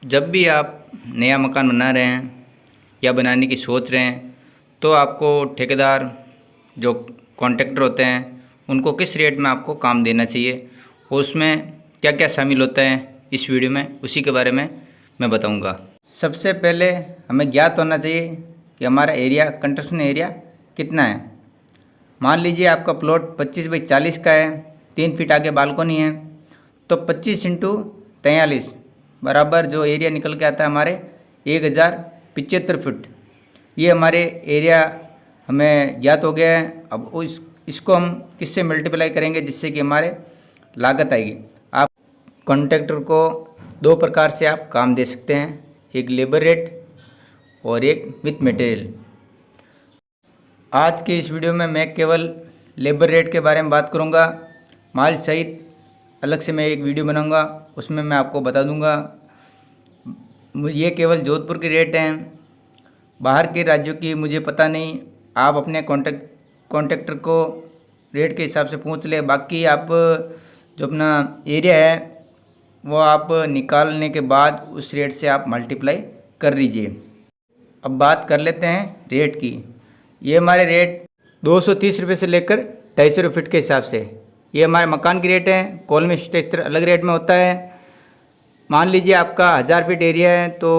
जब भी आप नया मकान बना रहे हैं या बनाने की सोच रहे हैं तो आपको ठेकेदार जो कॉन्ट्रैक्टर होते हैं उनको किस रेट में आपको काम देना चाहिए और उसमें क्या क्या शामिल होता है इस वीडियो में उसी के बारे में मैं बताऊंगा। सबसे पहले हमें ज्ञात होना चाहिए कि हमारा एरिया कंस्ट्रक्शन एरिया कितना है। मान लीजिए आपका प्लॉट 25 बाई 40 का है, 3 फीट आगे बालकोनी है, तो 25 इंटू 43 बराबर जो एरिया निकल के आता है हमारे 1075 फुट। ये हमारे एरिया हमें ज्ञात हो गया है। अब इसको हम किससे मल्टीप्लाई करेंगे जिससे कि हमारे लागत आएगी। आप कॉन्ट्रैक्टर को दो प्रकार से आप काम दे सकते हैं, एक लेबर रेट और एक विथ मटेरियल। आज के इस वीडियो में मैं केवल लेबर रेट के बारे में बात करूंगा। माल सहित अलग से मैं एक वीडियो बनाऊंगा, उसमें मैं आपको बता दूंगा। ये केवल जोधपुर के रेट हैं, बाहर के राज्यों की मुझे पता नहीं। आप अपने कॉन्ट्रैक्टर को रेट के हिसाब से पूछ ले। बाकी आप जो अपना एरिया है वो आप निकालने के बाद उस रेट से आप मल्टीप्लाई कर लीजिए। अब बात कर लेते हैं रेट की। ये हमारे रेट 230 रुपये से लेकर 250 रुपये फीट के हिसाब से ये हमारे मकान की रेट है। कॉलम स्ट्रक्चर अलग रेट में होता है। मान लीजिए आपका 1000 फीट एरिया है तो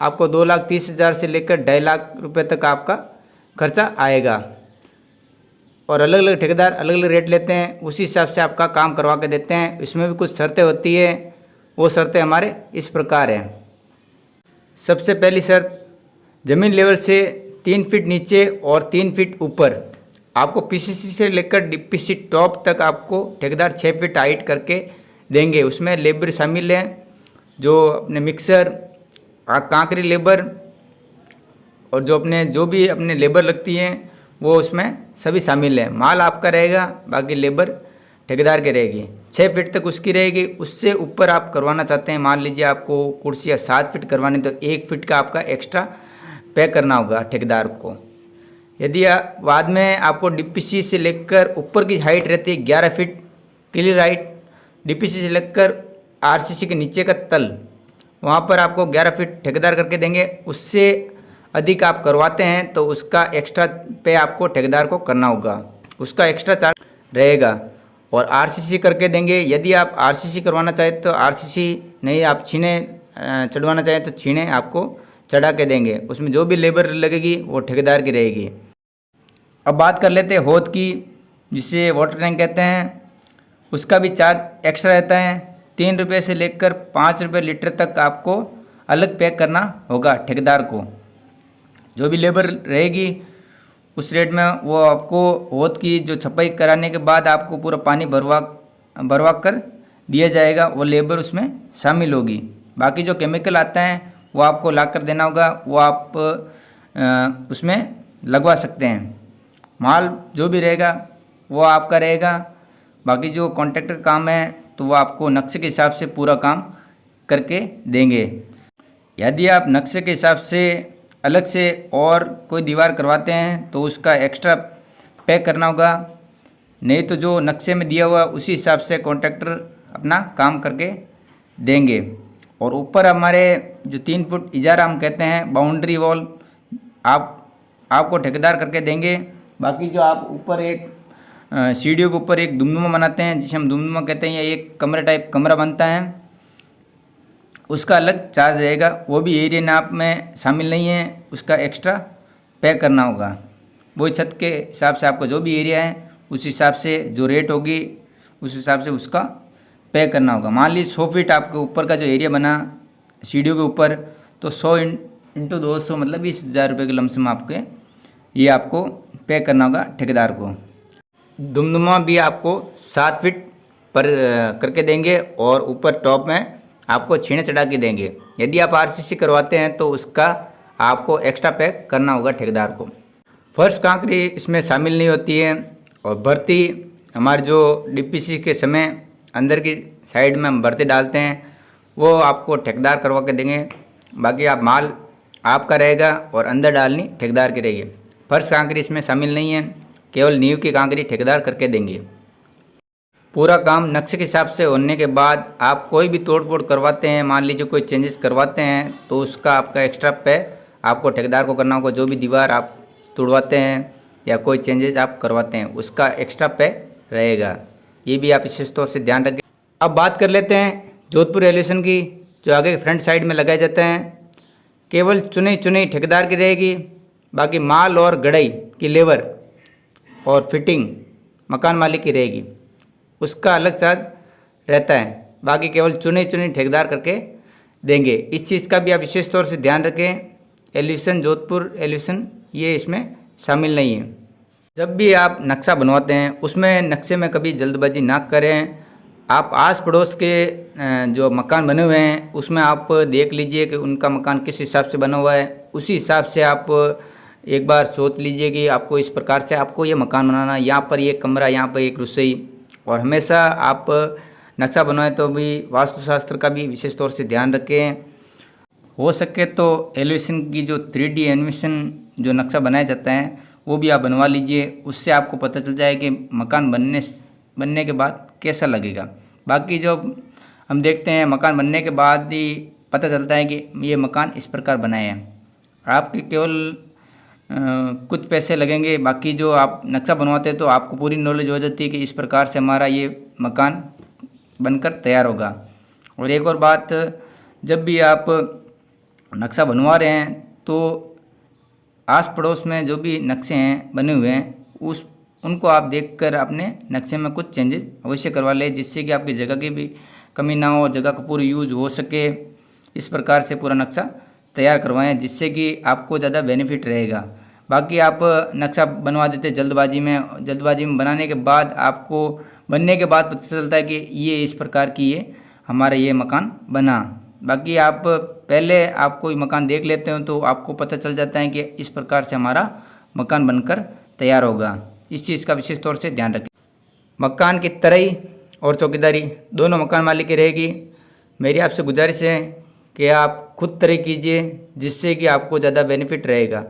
आपको 2,30,000 से लेकर 2.5 लाख रुपये तक आपका खर्चा आएगा। और अलग अलग ठेकेदार अलग अलग रेट लेते हैं, उसी हिसाब से आपका काम करवा के देते हैं। इसमें भी कुछ शर्तें होती है, वो शर्तें हमारे इस प्रकार हैं। सबसे पहली शर्त, ज़मीन लेवल से 3 फीट नीचे और 3 फीट ऊपर आपको पीसीसी से लेकर डीपीसी टॉप तक आपको ठेकेदार 6 फीट हाइट करके देंगे। उसमें लेबर शामिल है, जो अपने मिक्सर, कांकरी लेबर और जो भी अपने लेबर लगती हैं वो उसमें सभी शामिल है। माल आपका रहेगा, बाकी लेबर ठेकेदार के रहेगी। 6 फीट तक उसकी रहेगी। उससे ऊपर आप करवाना चाहते हैं, मान लीजिए आपको कुर्सियाँ 7 फीट करवानी, तो 1 फीट का आपका एक्स्ट्रा पे करना होगा ठेकेदार को। यदि बाद में आपको डीपीसी से लेकर ऊपर की हाइट रहती है 11 फीट क्लियर हाइट, डीपीसी से लेकर आरसीसी के नीचे का तल, वहाँ पर आपको 11 फीट ठेकेदार करके देंगे। उससे अधिक आप करवाते हैं तो उसका एक्स्ट्रा पे आपको ठेकेदार को करना होगा, उसका एक्स्ट्रा चार्ज रहेगा। और आरसीसी करके देंगे। यदि आप आरसीसी करवाना चाहें तो आरसीसी, नहीं आप छीने चढ़वाना चाहें तो छीने आपको चढ़ा के देंगे। उसमें जो भी लेबर लगेगी वो ठेकेदार की रहेगी। अब बात कर लेते हैं हौद की, जिसे वाटर टैंक कहते हैं। उसका भी चार्ज एक्स्ट्रा रहता है। 3 रुपये से लेकर 5 रुपये लीटर तक आपको अलग पैक करना होगा ठेकेदार को। जो भी लेबर रहेगी उस रेट में वो आपको हौद की जो छपाई कराने के बाद आपको पूरा पानी भरवा कर दिया जाएगा, वो लेबर उसमें शामिल होगी। बाकी जो केमिकल आता है वो आपको ला कर देना होगा, वो आप उसमें लगवा सकते हैं। माल जो भी रहेगा वो आपका रहेगा। बाकी जो कॉन्ट्रैक्टर काम है तो वो आपको नक्शे के हिसाब से पूरा काम करके देंगे। यदि आप नक्शे के हिसाब से अलग से और कोई दीवार करवाते हैं तो उसका एक्स्ट्रा पे करना होगा, नहीं तो जो नक्शे में दिया हुआ उसी हिसाब से कॉन्ट्रैक्टर अपना काम करके देंगे। और ऊपर हमारे जो 3 फुट इजारा हम कहते हैं, बाउंड्री वॉल, आपको ठेकेदार करके देंगे। बाकी जो आप ऊपर एक सीढ़ियों के ऊपर एक दुमदुमा बनाते हैं, जिसे हम दुमदुमा कहते हैं, या एक कमरे टाइप कमरा बनता है, उसका अलग चार्ज रहेगा। वो भी एरिया नाप में शामिल नहीं है, उसका एक्स्ट्रा पे करना होगा। वही छत के हिसाब से आपका जो भी एरिया है उस हिसाब से जो रेट होगी उस हिसाब से उसका पे करना होगा। मान लीजिए 100 फीट आपके ऊपर का जो एरिया बना सीढ़ियों के ऊपर, तो 100 इंटू 200 मतलब 20,000 रुपये के लमसम ये आपको पे करना होगा ठेकेदार को। दुमदुमा भी आपको 7 फीट पर करके देंगे और ऊपर टॉप में आपको छीने चढ़ा के देंगे। यदि आप आरसीसी करवाते हैं तो उसका आपको एक्स्ट्रा पे करना होगा ठेकेदार को। फर्श कांकरी इसमें शामिल नहीं होती है। और भर्ती हमारे जो डीपीसी के समय अंदर की साइड में हम भर्ती डालते हैं वो आपको ठेकेदार करवा के देंगे। बाकी आप माल आपका रहेगा और अंदर डालनी ठेकेदार की रहेगी। फर्श कांकरी इसमें शामिल नहीं है, केवल नींव की कांकरी ठेकेदार करके देंगे। पूरा काम नक्शे के हिसाब से होने के बाद आप कोई भी तोड़ फोड़ करवाते हैं, मान लीजिए कोई चेंजेस करवाते हैं, तो उसका आपका एक्स्ट्रा पे आपको ठेकेदार को करना होगा। जो भी दीवार आप तोड़वाते हैं या कोई चेंजेस आप करवाते हैं उसका एक्स्ट्रा पे रहेगा। ये भी आप विशेष तौर से ध्यान रखें। अब बात कर लेते हैं जोधपुर एलिवेशन की, जो आगे फ्रंट साइड में लगाए जाते हैं। केवल चुनी चुनी ठेकेदार की रहेगी, बाकी माल और गड़ाई की लेबर और फिटिंग मकान मालिक की रहेगी, उसका अलग चार्ज रहता है। बाकी केवल चुने चुने ठेकेदार करके देंगे। इस चीज़ का भी आप विशेष तौर से ध्यान रखें। एलिवेशन जोधपुर एलिवेशन ये इसमें शामिल नहीं है। जब भी आप नक्शा बनवाते हैं उसमें नक्शे में कभी जल्दबाजी ना करें। आप आस पड़ोस के जो मकान बने हुए हैं उसमें आप देख लीजिए कि उनका मकान किस हिसाब से बना हुआ है। उसी हिसाब से आप एक बार सोच लीजिए कि आपको इस प्रकार से आपको ये मकान बनाना, यहाँ पर ये कमरा, यहाँ पर एक रसोई। और हमेशा आप नक्शा बनवाएं तो भी वास्तुशास्त्र का भी विशेष तौर से ध्यान रखें। हो सके तो एलिवेशन की जो 3D एनिमेशन जो नक्शा बनाया जाता है वो भी आप बनवा लीजिए। उससे आपको पता चल जाए कि मकान बनने के बाद कैसा लगेगा। बाकी जो हम देखते हैं मकान बनने के बाद ही पता चलता है कि ये मकान इस प्रकार बनाए हैं। आपके केवल कुछ पैसे लगेंगे, बाकी जो आप नक्शा बनवाते हैं तो आपको पूरी नॉलेज हो जाती है कि इस प्रकार से हमारा ये मकान बनकर तैयार होगा। और एक और बात, जब भी आप नक्शा बनवा रहे हैं तो आस पड़ोस में जो भी नक्शे हैं बने हुए हैं उनको आप देखकर अपने नक्शे में कुछ चेंजेस अवश्य करवा लें, जिससे कि आपकी जगह की भी कमी ना हो, जगह का पूरा यूज हो सके। इस प्रकार से पूरा नक्शा तैयार करवाएं, जिससे कि आपको ज़्यादा बेनिफिट रहेगा। बाकी आप नक्शा बनवा देते जल्दबाजी में बनाने के बाद आपको बनने के बाद पता चलता है कि ये इस प्रकार की ये हमारा ये मकान बना। बाकी आप पहले आप कोई मकान देख लेते हो तो आपको पता चल जाता है कि इस प्रकार से हमारा मकान बनकर तैयार होगा। इस चीज़ का विशेष तौर से ध्यान रखें। मकान की तराई और चौकीदारी दोनों मकान मालिक की रहेगी। मेरी आपसे गुजारिश है कि आप खुद तराई कीजिए, जिससे कि आपको ज़्यादा बेनिफिट रहेगा।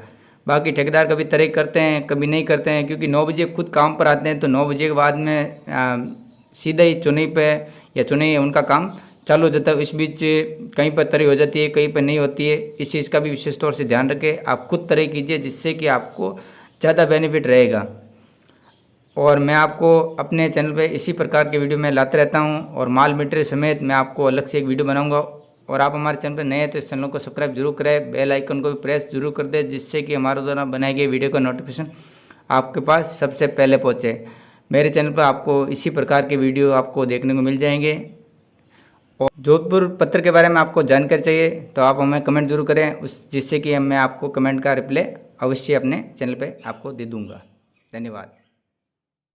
बाकी ठेकेदार कभी तराई करते हैं कभी नहीं करते हैं, क्योंकि 9 बजे खुद काम पर आते हैं तो 9 बजे के बाद में सीधा ही चुनाई पे या चुनाई उनका काम चालू हो जाता है। इस बीच कहीं पर तराई हो जाती है, कहीं पर नहीं होती है। इस चीज़ का भी विशेष तौर से ध्यान रखें। आप खुद तराई कीजिए, जिससे कि आपको ज़्यादा बेनिफिट रहेगा। और मैं आपको अपने चैनल पे इसी प्रकार के वीडियो में लाते रहता हूं, और माल मटेरियल समेत मैं आपको अलग से एक वीडियो बनाऊंगा। और आप हमारे चैनल पर नए हैं तो इस चैनल को सब्सक्राइब जरूर करें, बेल आइकन को भी प्रेस जरूर कर दें, जिससे कि हमारे द्वारा बनाई गई वीडियो का नोटिफिकेशन आपके पास सबसे पहले पहुँचे। मेरे चैनल पर आपको इसी प्रकार के वीडियो आपको देखने को मिल जाएंगे। और जोधपुर पत्र के बारे में आपको जानकारी चाहिए तो आप हमें कमेंट जरूर करें, जिससे कि मैं आपको कमेंट का रिप्लाई अवश्य अपने चैनल पर आपको दे दूँगा। धन्यवाद।